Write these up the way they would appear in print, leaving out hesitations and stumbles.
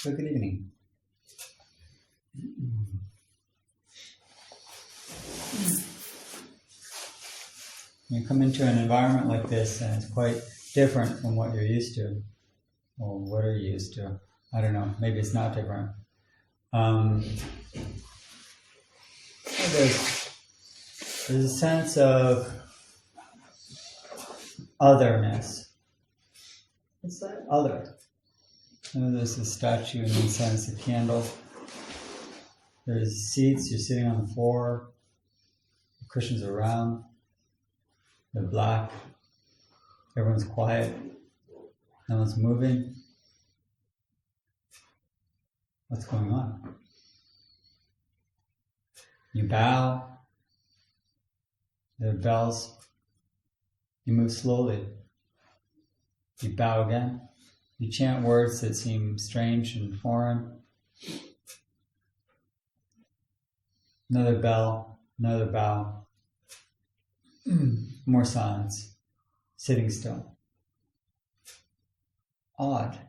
So good evening. You come into an environment like this and it's quite different from what you're used to. Or what are you used to? I don't know, maybe it's not different. There's a sense of otherness. It's that other. There's a statue, and incense, a candle. There's seats, you're sitting on the floor. The cushions are round. They're black. Everyone's quiet. No one's moving. What's going on? You bow. There are bells. You move slowly. You bow again. You chant words that seem strange and foreign. Another bell, another bow. More silence. Sitting still. Odd.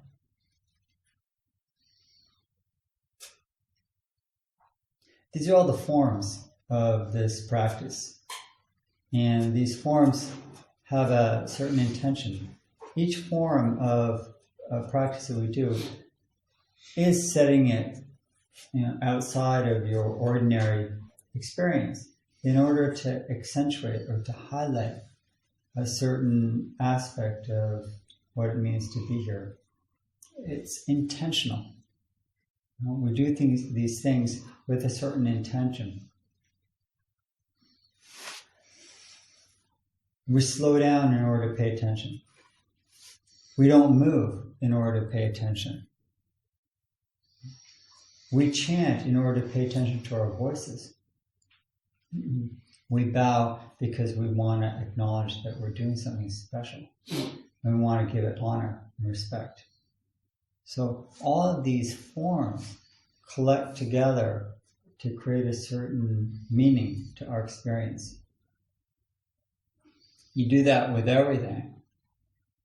These are all the forms of this practice. And these forms have a certain intention. Each form of practice that we do is setting it outside of your ordinary experience in order to accentuate or to highlight a certain aspect of what it means to be here. It's intentional. We do these things with a certain intention. We slow down in order to pay attention. We don't move in order to pay attention. We chant in order to pay attention to our voices. We bow because we want to acknowledge that we're doing something special. And we want to give it honor and respect. So all of these forms collect together to create a certain meaning to our experience. You do that with everything.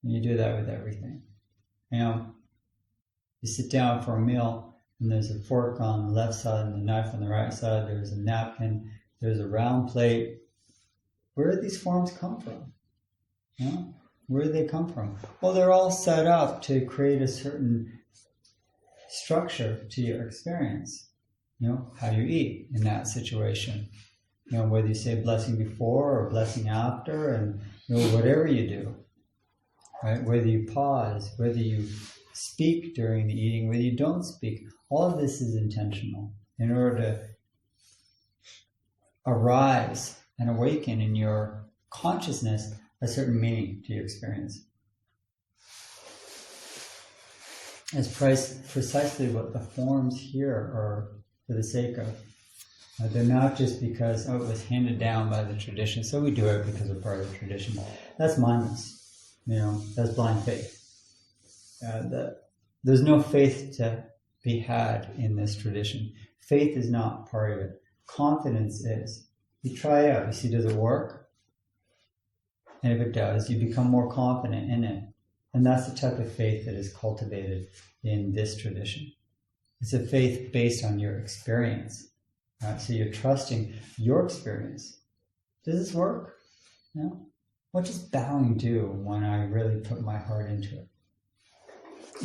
And you do that with everything. You sit down for a meal and there's a fork on the left side and a knife on the right side. There's a napkin. There's a round plate. Where do these forms come from? Where do they come from? Well, they're all set up to create a certain structure to your experience. How you eat in that situation. Whether you say blessing before or blessing after, and whatever you do, right? Whether you pause, whether you speak during the eating, whether you don't speak, all of this is intentional in order to arise and awaken in your consciousness a certain meaning to your experience. It's precisely what the forms here are for the sake of. They're not just because, it was handed down by the tradition, so we do it because we're part of the tradition. That's mindless. That's blind faith. There's no faith to be had in this tradition. Faith is not part of it. Confidence is. You try it out. You see, does it work? And if it does, you become more confident in it. And that's the type of faith that is cultivated in this tradition. It's a faith based on your experience. Right? So you're trusting your experience. Does this work? What does bowing do when I really put my heart into it?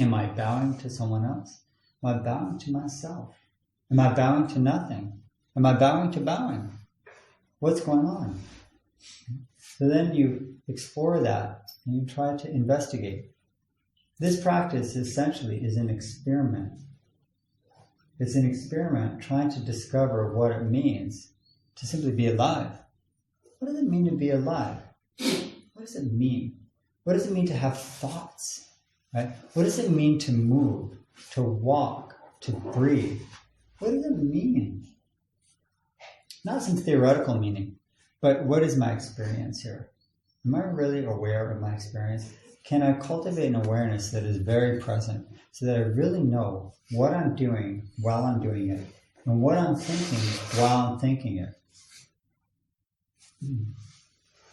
Am I bowing to someone else? Am I bowing to myself? Am I bowing to nothing? Am I bowing to bowing? What's going on? So then you explore that and you try to investigate. This practice essentially is an experiment. It's an experiment trying to discover what it means to simply be alive. What does it mean to be alive? What does it mean? What does it mean to have thoughts? Right? What does it mean to move, to walk, to breathe? What does it mean? Not some theoretical meaning, but what is my experience here? Am I really aware of my experience? Can I cultivate an awareness that is very present so that I really know what I'm doing while I'm doing it and what I'm thinking while I'm thinking it?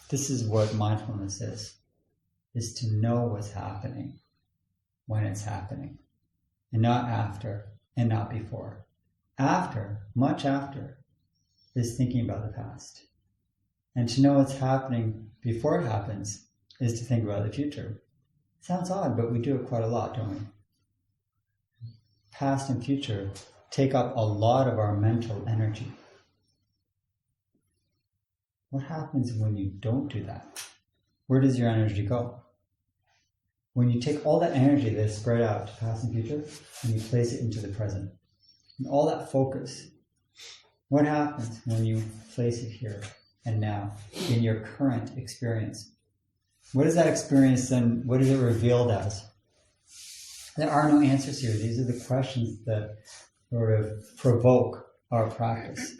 This is what mindfulness is to know what's happening when it's happening. and not after, and not before. After, much after, is thinking about the past. And to know what's happening before it happens is to think about the future. Sounds odd, but we do it quite a lot, don't we? Past and future take up a lot of our mental energy. What happens when you don't do that? Where does your energy go? When you take all that energy that's spread out to past and future and you place it into the present, and all that focus, what happens when you place it here and now in your current experience? What is that experience then? What is it revealed as? There are no answers here. These are the questions that sort of provoke our practice.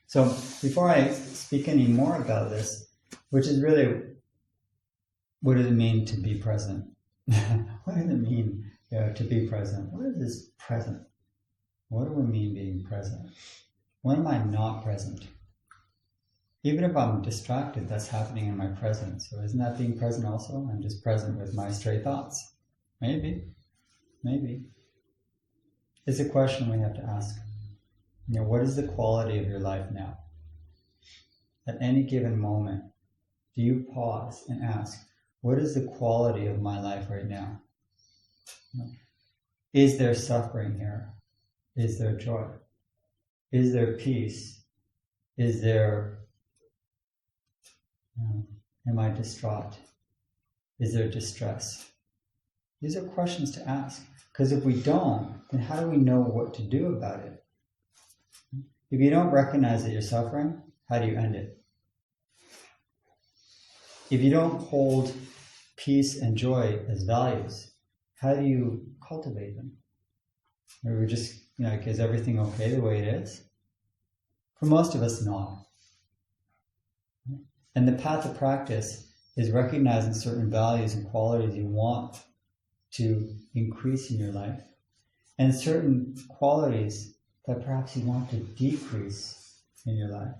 So before I speak any more about this, which is really, what does it mean to be present? What does it mean to be present? What is this present? What do we mean being present? When am I not present? Even if I'm distracted, that's happening in my present. So isn't that being present also? I'm just present with my stray thoughts. Maybe. It's a question we have to ask. What is the quality of your life now? At any given moment, do you pause and ask, what is the quality of my life right now? Is there suffering here? Is there joy? Is there peace? Is there, am I distraught? Is there distress? These are questions to ask, because if we don't, then how do we know what to do about it? If you don't recognize that you're suffering, how do you end it? If you don't hold peace and joy as values, how do you cultivate them? Or we're just, is everything okay the way it is? For most of us, not. And the path of practice is recognizing certain values and qualities you want to increase in your life, and certain qualities that perhaps you want to decrease in your life.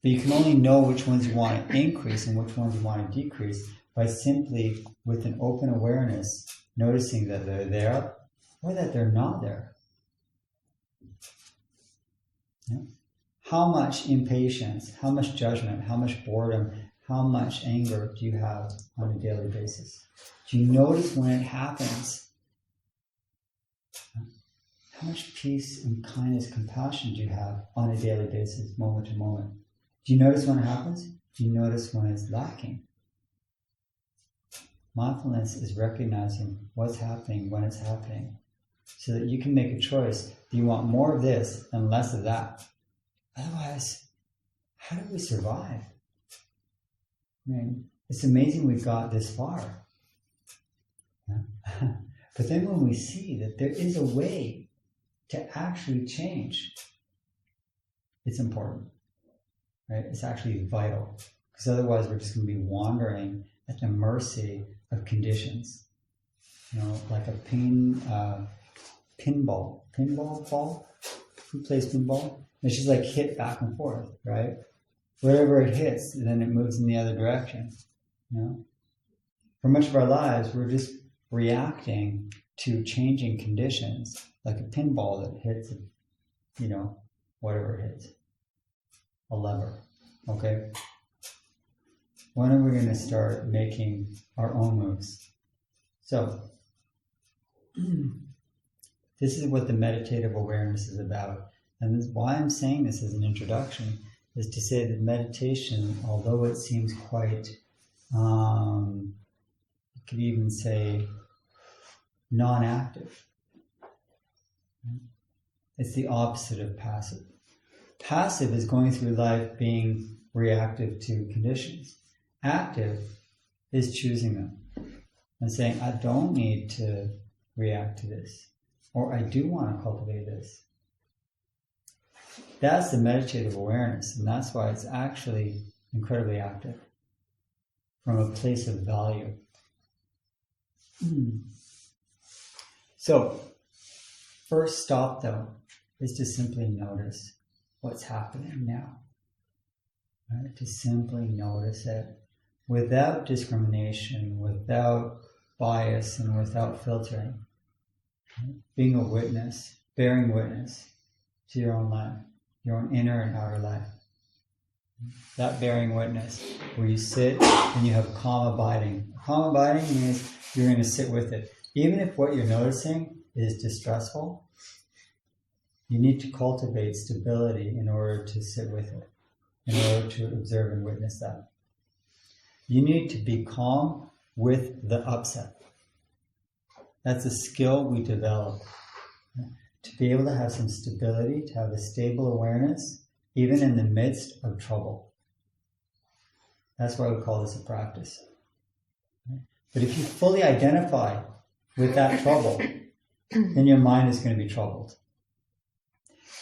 But you can only know which ones you want to increase and which ones you want to decrease by simply, with an open awareness, noticing that they're there or that they're not there. How much impatience, how much judgment, how much boredom, how much anger do you have on a daily basis? Do you notice when it happens? How much peace and kindness, compassion do you have on a daily basis, moment to moment? Do you notice when it happens? Do you notice when it's lacking? Mindfulness is recognizing what's happening when it's happening, so that you can make a choice. Do you want more of this and less of that? Otherwise, how do we survive? It's amazing we got this far. But then when we see that there is a way to actually change, it's important, right? It's actually vital, because otherwise we're just going to be wandering at the mercy of conditions. Like a pinball ball. Who plays pinball? It's just like hit back and forth, right? Wherever it hits, then it moves in the other direction. For much of our lives, we're just reacting to changing conditions, like a pinball that hits, whatever it hits, a lever. Okay. When are we going to start making our own moves? So, this is what the meditative awareness is about. And this is why I'm saying this as an introduction, is to say that meditation, although it seems quite, you could even say, non-active, it's the opposite of passive. Passive is going through life being reactive to conditions. Active is choosing them and saying, I don't need to react to this, or I do want to cultivate this. That's the meditative awareness, and that's why it's actually incredibly active from a place of value. So, first stop though is to simply notice what's happening now. Right? To simply notice it. without discrimination, without bias, and without filtering. Being a witness, bearing witness to your own life, your own inner and outer life. That bearing witness, where you sit and you have calm abiding. Calm abiding means you're going to sit with it. Even if what you're noticing is distressful, you need to cultivate stability in order to sit with it, in order to observe and witness that. You need to be calm with the upset. That's a skill we develop. To be able to have some stability, to have a stable awareness, even in the midst of trouble. That's why we call this a practice. But if you fully identify with that trouble, then your mind is going to be troubled.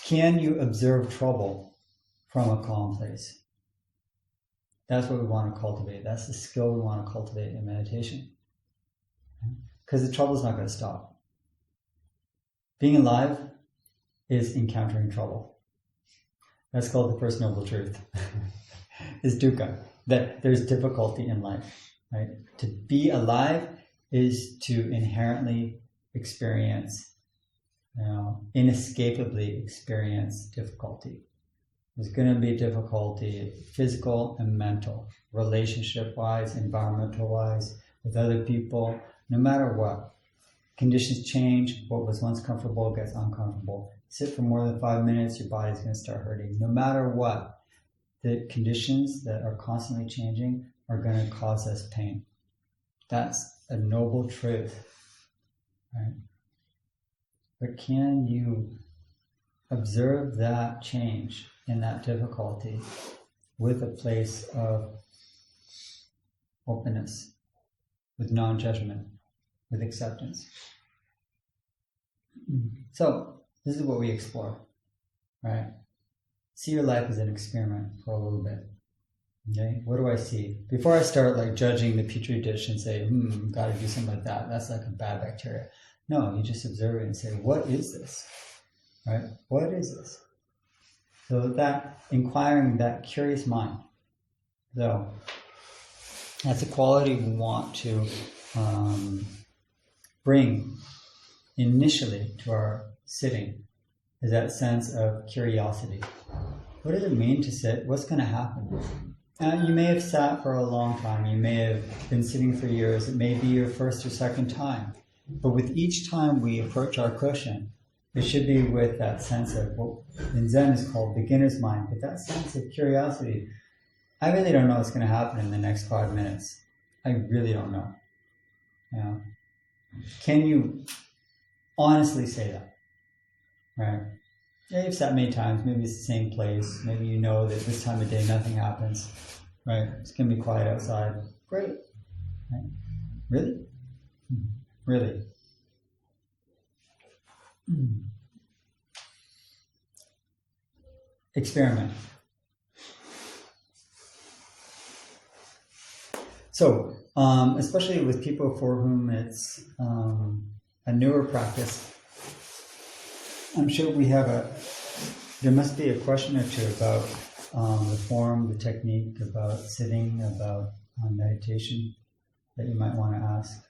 Can you observe trouble from a calm place? That's what we want to cultivate. That's the skill we want to cultivate in meditation. Because the trouble is not going to stop. Being alive is encountering trouble. That's called the First Noble Truth. Is dukkha, that there's difficulty in life. Right? To be alive is to inherently experience, inescapably experience difficulty. There's going to be difficulty, physical and mental, relationship-wise, environmental-wise, with other people, no matter what. Conditions change, what was once comfortable gets uncomfortable. Sit for more than 5 minutes, your body's going to start hurting. No matter what, the conditions that are constantly changing are going to cause us pain. That's a noble truth, right? But can you observe that change and that difficulty with a place of openness, with non-judgment, with acceptance? So, this is what we explore, right? See your life as an experiment for a little bit. Okay, what do I see? Before I start judging the petri dish and say, got to do something like that. That's like a bad bacteria. No, you just observe it and say, what is this? Right? What is this? So that inquiring, that curious mind. So that's a quality we want to bring initially to our sitting, is that sense of curiosity. What does it mean to sit? What's going to happen? You may have sat for a long time. You may have been sitting for years. It may be your first or second time. But with each time we approach our cushion, it should be with that sense of what in Zen is called beginner's mind, but that sense of curiosity. I really don't know what's going to happen in the next 5 minutes. I really don't know. Can you honestly say that? Right? Yeah, you've sat many times, maybe it's the same place, maybe you know that this time of day nothing happens, right? It's going to be quiet outside. Great. Right? Really? Really? Experiment. So, especially with people for whom it's a newer practice, I'm sure there must be a question or two about the form, the technique, about sitting, about meditation that you might want to ask.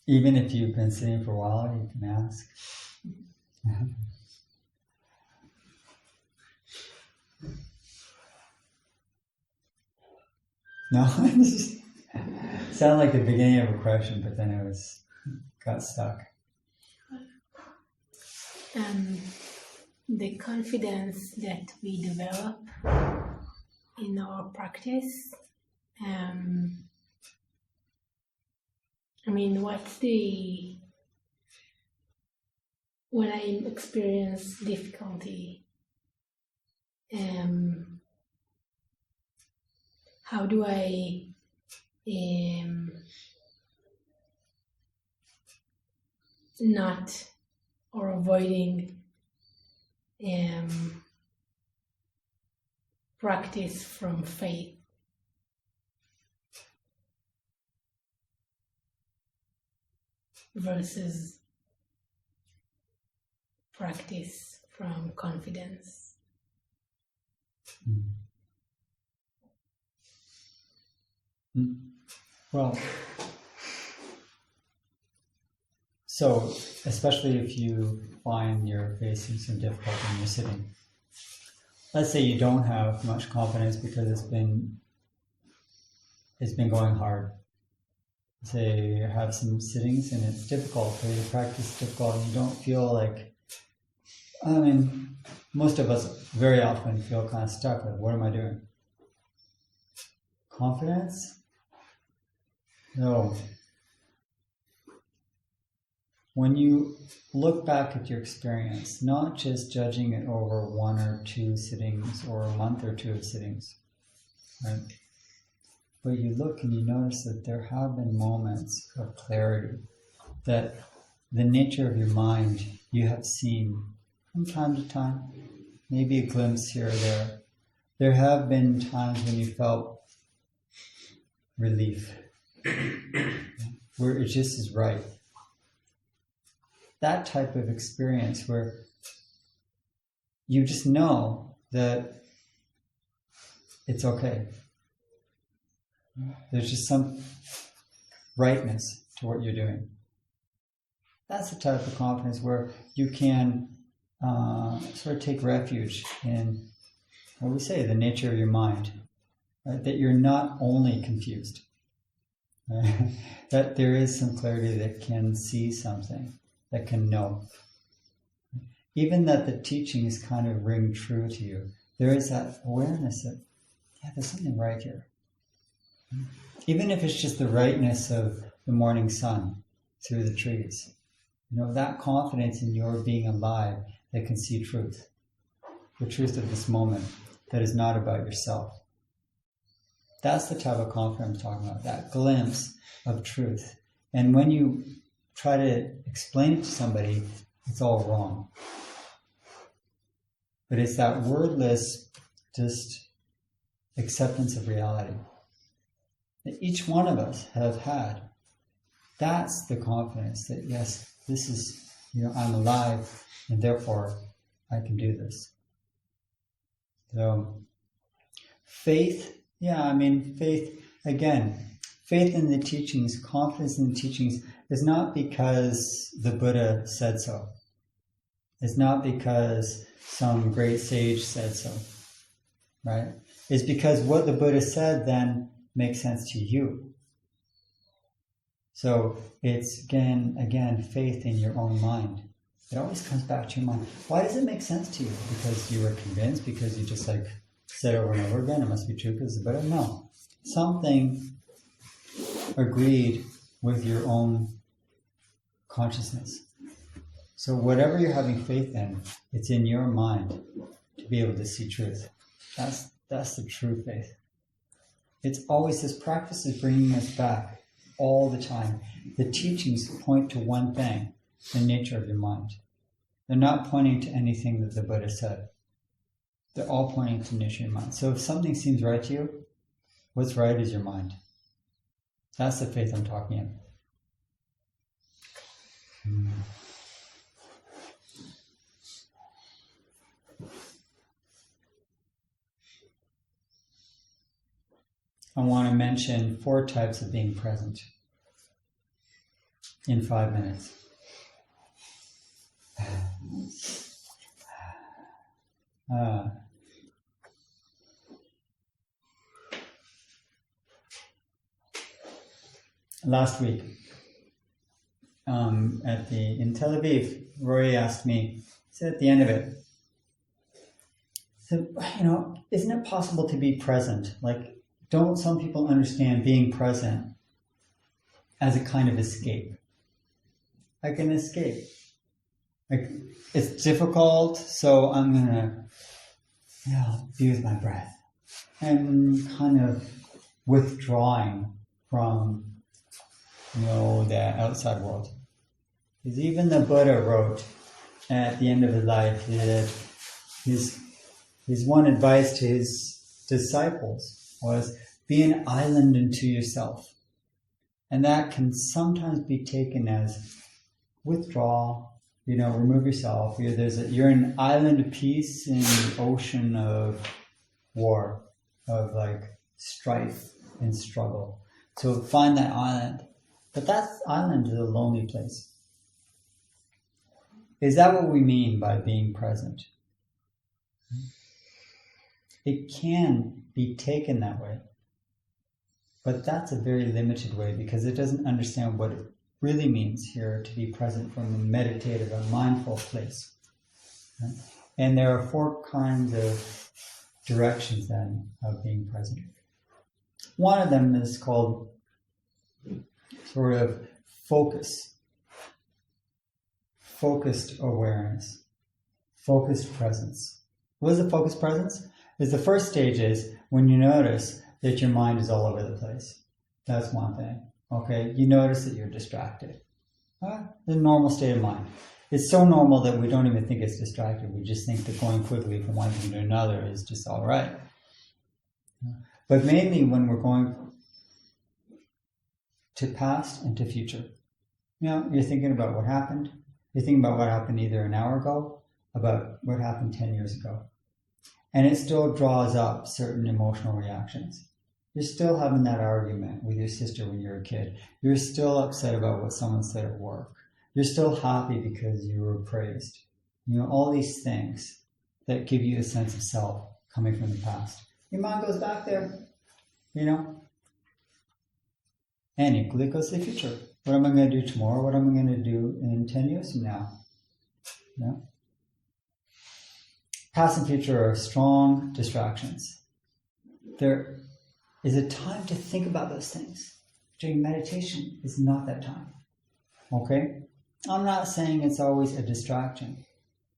Even if you've been sitting for a while, you can ask. No, it sounded like the beginning of a question, but then it got stuck. The confidence that we develop in our practice. When I experience difficulty, how do I not or avoiding practice from faith versus practice from confidence. Well, so especially if you find you're facing some difficulty when you're sitting, let's say you don't have much confidence because it's been going hard. Say you have some sittings and it's difficult, or your practice is difficult, and you don't feel like, I mean, most of us very often feel kind of stuck, like, what am I doing? Confidence? No. When you look back at your experience, not just judging it over 1 or 2 sittings or a month or 2 of sittings, right? But you look and you notice that there have been moments of clarity, that the nature of your mind you have seen from time to time, maybe a glimpse here or there. There have been times when you felt relief, where it just is right. That type of experience where you just know that it's okay. There's just some rightness to what you're doing. That's the type of confidence where you can sort of take refuge in, what we say, the nature of your mind. Right? That you're not only confused, right? That there is some clarity that can see something, that can know. Even that the teachings kind of ring true to you. There is that awareness that, yeah, there's something right here. Even if it's just the rightness of the morning sun through the trees. That confidence in your being alive that can see truth. The truth of this moment that is not about yourself. That's the type of confidence I'm talking about, that glimpse of truth. And when you try to explain it to somebody, it's all wrong. But it's that wordless, just acceptance of reality that each one of us have had. That's the confidence that, yes, this is, I'm alive, and therefore I can do this. So, faith, faith, again, faith in the teachings, confidence in the teachings is not because the Buddha said so. It's not because some great sage said so, right? It's because what the Buddha said then makes sense to you. So it's again, faith in your own mind. It always comes back to your mind. Why does it make sense to you? Because you were convinced? Because you just said over and over again, it must be true because the Buddha? No. Something agreed with your own consciousness. So whatever you're having faith in, it's in your mind to be able to see truth. That's the true faith. It's always, this practice is bringing us back all the time. The teachings point to one thing, the nature of your mind. They're not pointing to anything that the Buddha said. They're all pointing to the nature of your mind. So if something seems right to you, what's right is your mind. That's the faith I'm talking about. I want to mention 4 types of being present in 5 minutes. Last week, in Tel Aviv, Rory asked me, he said at the end of it, so, isn't it possible to be present? Don't some people understand being present as a kind of escape? Like an escape. It's difficult, so I'm going to be with my breath. And kind of withdrawing from, the outside world. Because even the Buddha wrote at the end of his life that his one advice to his disciples was, be an island unto yourself. And that can sometimes be taken as withdraw, remove yourself. You're an island of peace in the ocean of war, of like strife and struggle. So find that island. But that island is a lonely place. Is that what we mean by being present? It can be taken that way. But that's a very limited way because it doesn't understand what it really means here to be present from a meditative, a mindful place. Right? And there are 4 kinds of directions then of being present. One of them is called sort of focused awareness, focused presence. What is a focused presence? The first stage is when you notice that your mind is all over the place. That's one thing. Okay, you notice that you're distracted. The normal state of mind. It's so normal that we don't even think it's distracted. We just think that going quickly from one thing to another is just all right. But mainly when we're going to past and to future. You're thinking about what happened. You're thinking about what happened either an hour ago, about what happened 10 years ago. And it still draws up certain emotional reactions. You're still having that argument with your sister when you're a kid. You're still upset about what someone said at work. You're still happy because you were praised. All these things that give you a sense of self coming from the past. Your mind goes back there, And equally goes to the future. What am I going to do tomorrow? What am I going to do in 10 years from now? Past and future are strong distractions. There is a time to think about those things. During meditation is not that time. Okay? I'm not saying it's always a distraction.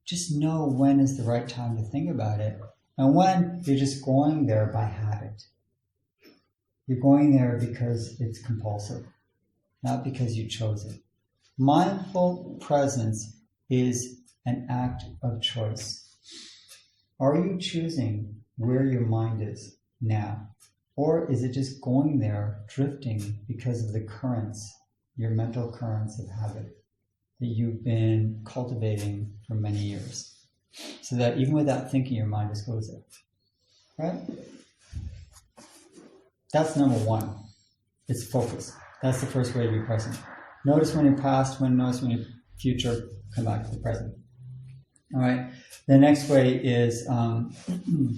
Just know when is the right time to think about it. And when you're just going there by habit. You're going there because it's compulsive, not because you chose it. Mindful presence is an act of choice. Are you choosing where your mind is now? Or is it just going there, drifting because of the currents, your mental currents of habit that you've been cultivating for many years? So that even without thinking, your mind just goes there. Right? That's number 1. It's focus. That's the first way to be present. Notice when you're past, notice when you're future, come back to the present. All right. The next way is when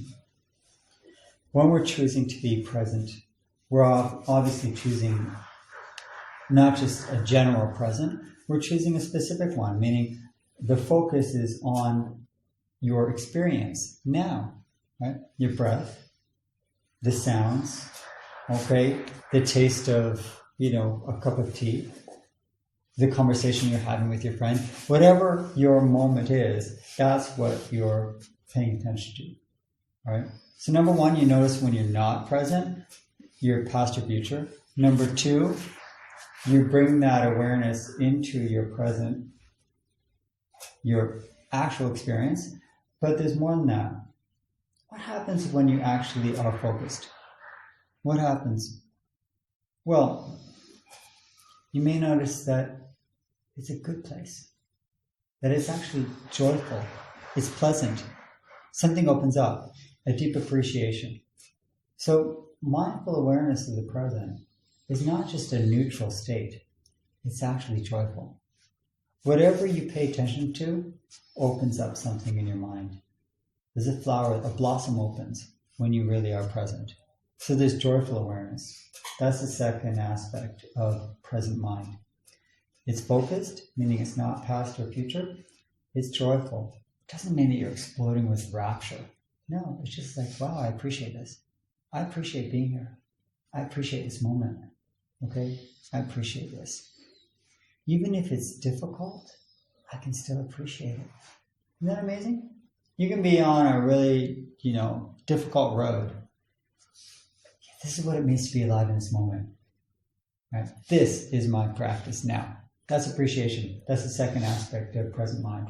we're choosing to be present, we're obviously choosing not just a general present, we're choosing a specific one, meaning the focus is on your experience now, right? Your breath, the sounds, okay, the taste of, a cup of tea, the conversation you're having with your friend, whatever your moment is, that's what you're paying attention to, right? So number 1, you notice when you're not present, you're past or future. Number 2, you bring that awareness into your present, your actual experience. But there's more than that. What happens when you actually are focused? What happens? Well, you may notice that it's a good place, that it's actually joyful, it's pleasant. Something opens up, a deep appreciation. So mindful awareness of the present is not just a neutral state, it's actually joyful. Whatever you pay attention to opens up something in your mind. There's a flower, a blossom opens when you really are present. So there's joyful awareness. That's the second aspect of present mind. It's focused, meaning it's not past or future. It's joyful. It doesn't mean that you're exploding with rapture. No, it's just like, wow, I appreciate this. I appreciate being here. I appreciate this moment. Okay? I appreciate this. Even if it's difficult, I can still appreciate it. Isn't that amazing? You can be on a really, difficult road. This is what it means to be alive in this moment. Right? This is my practice now. That's appreciation. That's the second aspect of present mind.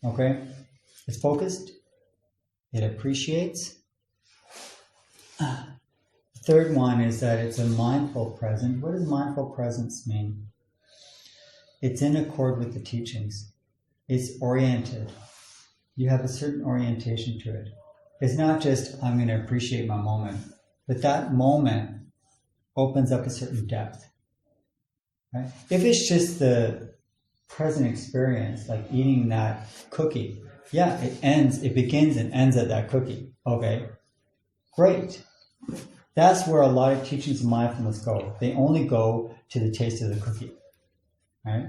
Okay? It's focused. It appreciates. The third one is that it's a mindful present. What does mindful presence mean? It's in accord with the teachings. It's oriented. You have a certain orientation to it. It's not just, I'm going to appreciate my moment, but that moment opens up a certain depth. Right? If it's just the present experience, like eating that cookie, yeah, it begins and ends at that cookie. Okay, great. That's where a lot of teachings of mindfulness go. They only go to the taste of the cookie, right?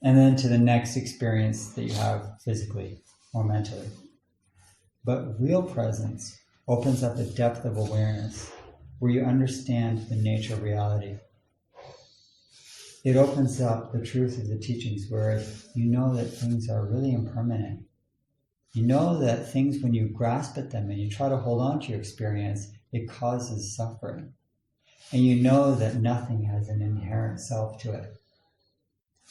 And then to the next experience that you have physically or mentally. But real presence opens up a depth of awareness where you understand the nature of reality. It opens up the truth of the teachings where you know that things are really impermanent. You know that things, when you grasp at them and you try to hold on to your experience, it causes suffering. And you know that nothing has an inherent self to it.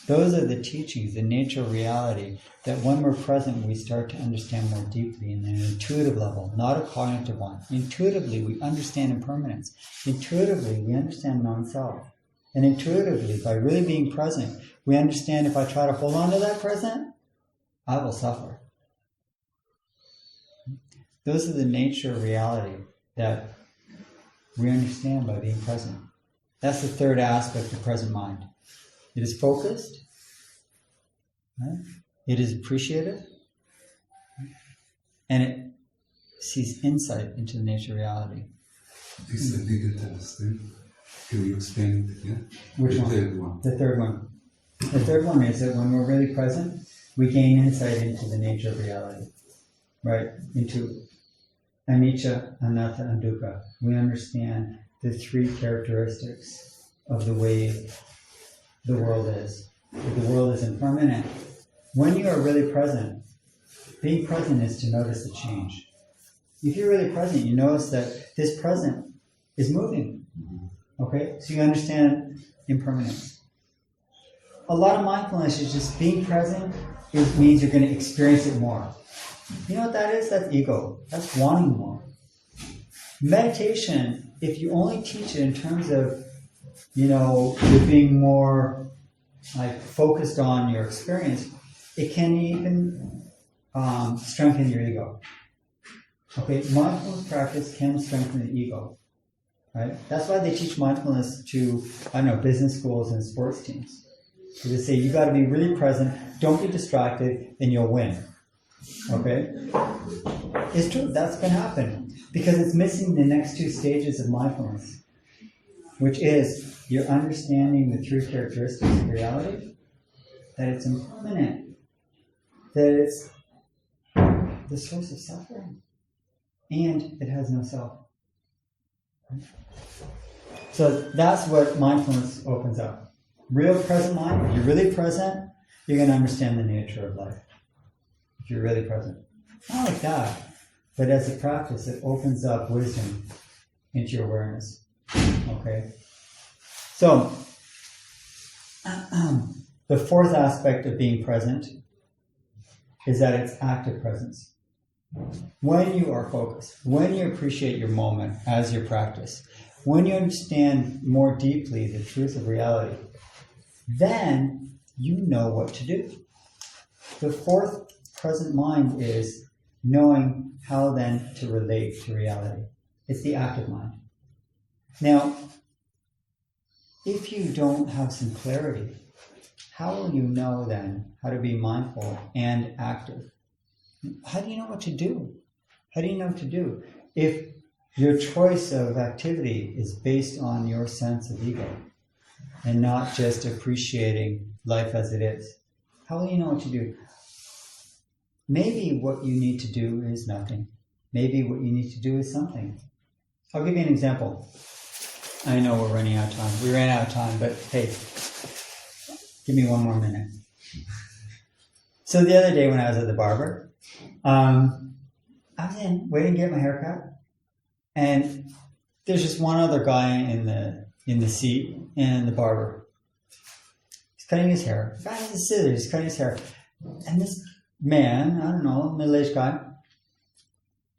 Those are the teachings, the nature of reality, that when we're present, we start to understand more deeply in an intuitive level, not a cognitive one. Intuitively, we understand impermanence. Intuitively, we understand non-self. And intuitively, by really being present, we understand if I try to hold on to that present, I will suffer. Those are the nature of reality that we understand by being present. That's the third aspect of present mind. It is focused, right? It is appreciative, right? And it sees insight into the nature of reality. This is a bigger test. Can you explain it again? Which one? The third one. The third one. The third one is that when we're really present, we gain insight into the nature of reality, right? Into anicca, anatta, and dukkha. We understand the three characteristics of the way the world is. The world is impermanent. When you are really present, being present is to notice the change. If you're really present, you notice that this present is moving. Okay? So you understand impermanence. A lot of mindfulness is just being present. It means you're going to experience it more. You know what that is? That's ego. That's wanting more. Meditation, if you only teach it in terms of, you're being more like focused on your experience, it can even strengthen your ego. Okay, mindfulness practice can strengthen the ego, right? That's why they teach mindfulness to, business schools and sports teams. So they say you got to be really present, don't be distracted, and you'll win. Okay? It's true, that's going to happen because it's missing the next two stages of mindfulness, which is you're understanding the true characteristics of reality, that it's impermanent, that it's the source of suffering, and it has no self. So that's what mindfulness opens up. Real present mind, if you're really present, you're going to understand the nature of life. If you're really present. Not like that, but as a practice, it opens up wisdom into your awareness. Okay? So, the fourth aspect of being present is that it's active presence. When you are focused, when you appreciate your moment as your practice, when you understand more deeply the truth of reality, then you know what to do. The fourth present mind is knowing how then to relate to reality. It's the active mind. Now, if you don't have some clarity, how will you know then how to be mindful and active? How do you know what to do? How do you know what to do? If your choice of activity is based on your sense of ego and not just appreciating life as it is, how will you know what to do? Maybe what you need to do is nothing. Maybe what you need to do is something. I'll give you an example. I know we're running out of time. We ran out of time, but hey, give me one more minute. So the other day when I was at the barber, I was waiting to get my hair cut, and there's just one other guy in the seat, and the barber, he's cutting his hair. The guy has a scissors, he's cutting his hair, and this man, I don't know, middle-aged guy,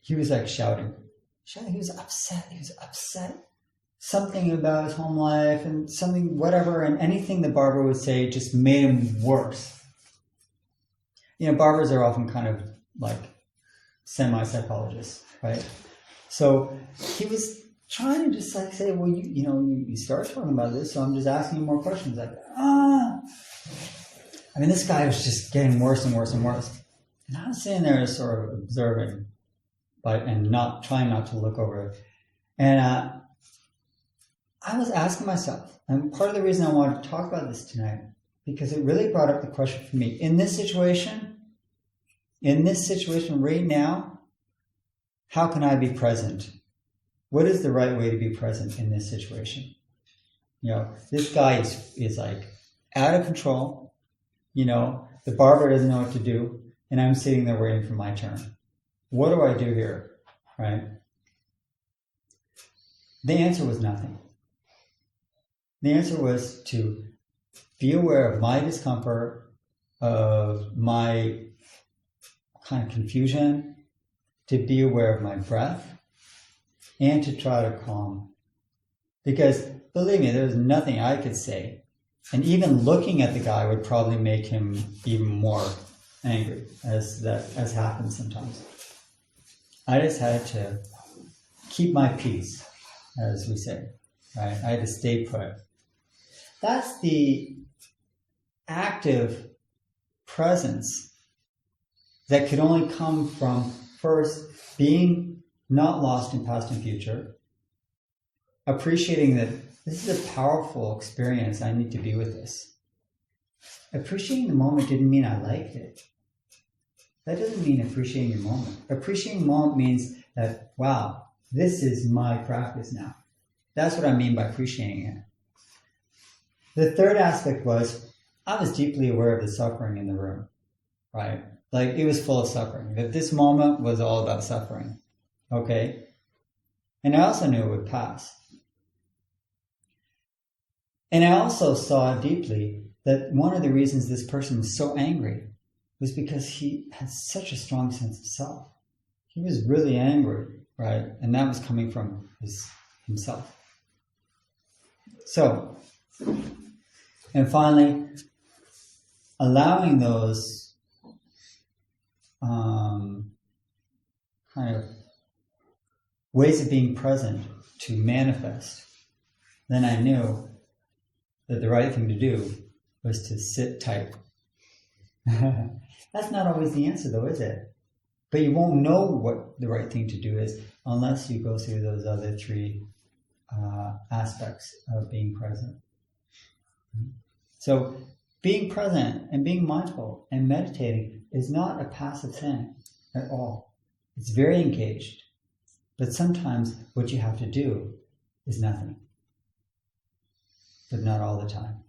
he was like shouting. He was upset. Something about his home life and something, whatever, and anything the barber would say just made him worse. barbers are often kind of like semi-psychologists, right? So he was trying to just like say, well, you start talking about this, so I'm just asking you more questions. Like, I mean, this guy was just getting worse and worse and worse. And I was sitting there sort of observing, and trying not to look over it. And I was asking myself, and part of the reason I wanted to talk about this tonight, because it really brought up the question for me, in this situation right now, how can I be present? What is the right way to be present in this situation? This guy is like out of control. The barber doesn't know what to do, and I'm sitting there waiting for my turn. What do I do here, right? The answer was nothing. The answer was to be aware of my discomfort, of my kind of confusion, to be aware of my breath, and to try to calm. Because believe me, there's nothing I could say. And even looking at the guy would probably make him even more angry, as happens sometimes. I just had to keep my peace, as we say, right? I had to stay put. That's the active presence that could only come from first being not lost in past and future, appreciating that this is a powerful experience, I need to be with this. Appreciating the moment didn't mean I liked it. That doesn't mean appreciating your moment. Appreciating the moment means that, wow, this is my practice now. That's what I mean by appreciating it. The third aspect was, I was deeply aware of the suffering in the room, right? Like, it was full of suffering. That this moment was all about suffering, okay? And I also knew it would pass. And I also saw deeply that one of the reasons this person was so angry was because he had such a strong sense of self. He was really angry, right? And that was coming from himself. So, and finally, allowing those kind of ways of being present to manifest, then I knew that the right thing to do was to sit tight. That's not always the answer though, is it? But you won't know what the right thing to do is unless you go through those other three aspects of being present. So being present and being mindful and meditating is not a passive thing at all. It's very engaged. But sometimes what you have to do is nothing. But not all the time.